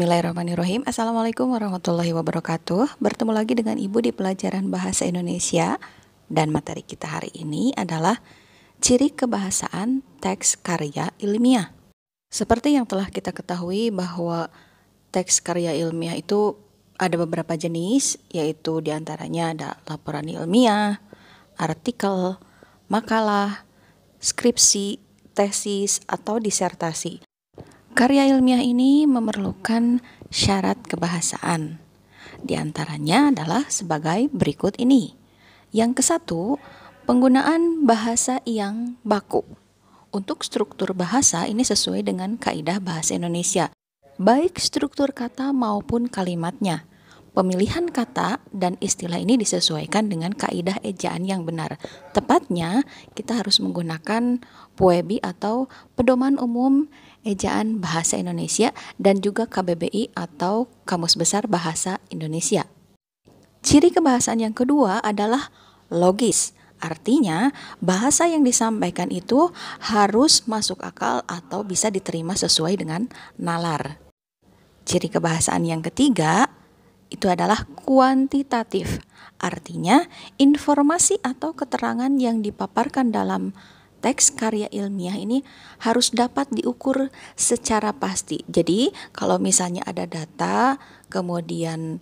Bismillahirrahmanirrahim. Assalamualaikum warahmatullahi wabarakatuh. Bertemu lagi dengan Ibu di pelajaran Bahasa Indonesia. Dan materi kita hari ini adalah ciri kebahasaan teks karya ilmiah. Seperti yang telah kita ketahui bahwa teks karya ilmiah itu ada beberapa jenis, yaitu diantaranya ada laporan ilmiah, artikel, makalah, skripsi, tesis, atau disertasi. Karya ilmiah ini memerlukan syarat kebahasaan. Di antaranya adalah sebagai berikut ini. Yang ke-1, penggunaan bahasa yang baku. Untuk struktur bahasa ini sesuai dengan kaidah bahasa Indonesia, baik struktur kata maupun kalimatnya. Pemilihan kata dan istilah ini disesuaikan dengan kaidah ejaan yang benar. Tepatnya, kita harus menggunakan PUEBI atau Pedoman Umum Ejaan Bahasa Indonesia dan juga KBBI atau Kamus Besar Bahasa Indonesia. Ciri kebahasaan yang kedua adalah logis. Artinya, bahasa yang disampaikan itu harus masuk akal atau bisa diterima sesuai dengan nalar. Ciri kebahasaan yang ketiga itu adalah kuantitatif. Artinya, informasi atau keterangan yang dipaparkan dalam teks karya ilmiah ini harus dapat diukur secara pasti. Jadi, kalau misalnya ada data, kemudian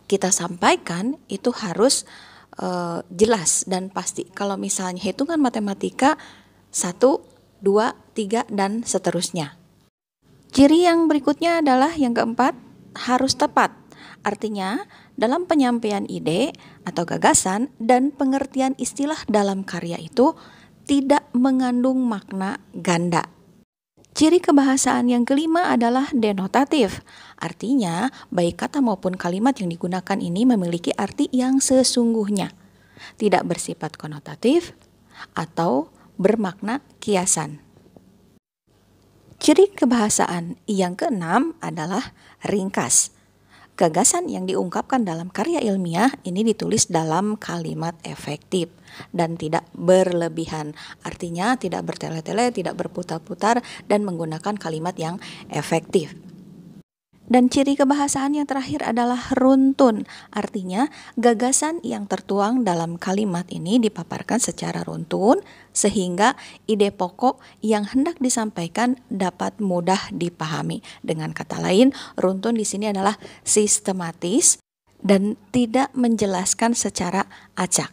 kita sampaikan, itu harus jelas dan pasti. Kalau misalnya hitungan matematika, 1, 2, 3, dan seterusnya. Ciri yang berikutnya adalah yang keempat, harus tepat. Artinya, dalam penyampaian ide atau gagasan dan pengertian istilah dalam karya itu tidak mengandung makna ganda. Ciri kebahasaan yang kelima adalah denotatif. Artinya, baik kata maupun kalimat yang digunakan ini memiliki arti yang sesungguhnya, tidak bersifat konotatif atau bermakna kiasan. Ciri kebahasaan yang keenam adalah ringkas. Gagasan yang diungkapkan dalam karya ilmiah ini ditulis dalam kalimat efektif dan tidak berlebihan. Artinya tidak bertele-tele, tidak berputar-putar, dan menggunakan kalimat yang efektif. Dan ciri kebahasaan yang terakhir adalah runtun. Artinya gagasan yang tertuang dalam kalimat ini dipaparkan secara runtun sehingga ide pokok yang hendak disampaikan dapat mudah dipahami. Dengan kata lain, runtun di sini adalah sistematis dan tidak menjelaskan secara acak.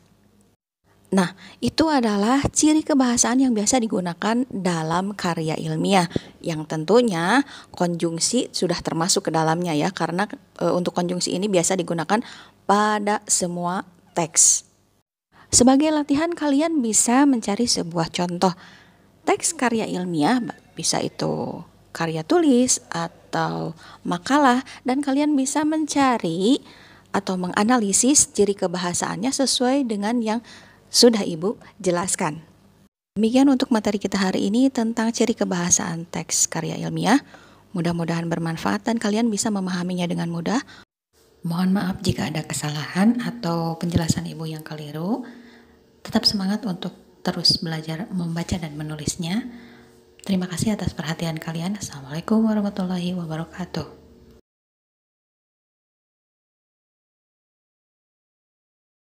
Nah, itu adalah ciri kebahasaan yang biasa digunakan dalam karya ilmiah, yang tentunya konjungsi sudah termasuk ke dalamnya ya, karena untuk konjungsi ini biasa digunakan pada semua teks. Sebagai latihan, kalian bisa mencari sebuah contoh teks karya ilmiah, bisa itu karya tulis atau makalah, dan kalian bisa mencari atau menganalisis ciri kebahasaannya sesuai dengan yang sudah Ibu jelaskan. Demikian untuk materi kita hari ini tentang ciri kebahasaan teks karya ilmiah. Mudah-mudahan bermanfaat dan kalian bisa memahaminya dengan mudah. Mohon maaf jika ada kesalahan atau penjelasan Ibu yang keliru. Tetap semangat untuk terus belajar membaca dan menulisnya. Terima kasih atas perhatian kalian. Assalamualaikum warahmatullahi wabarakatuh.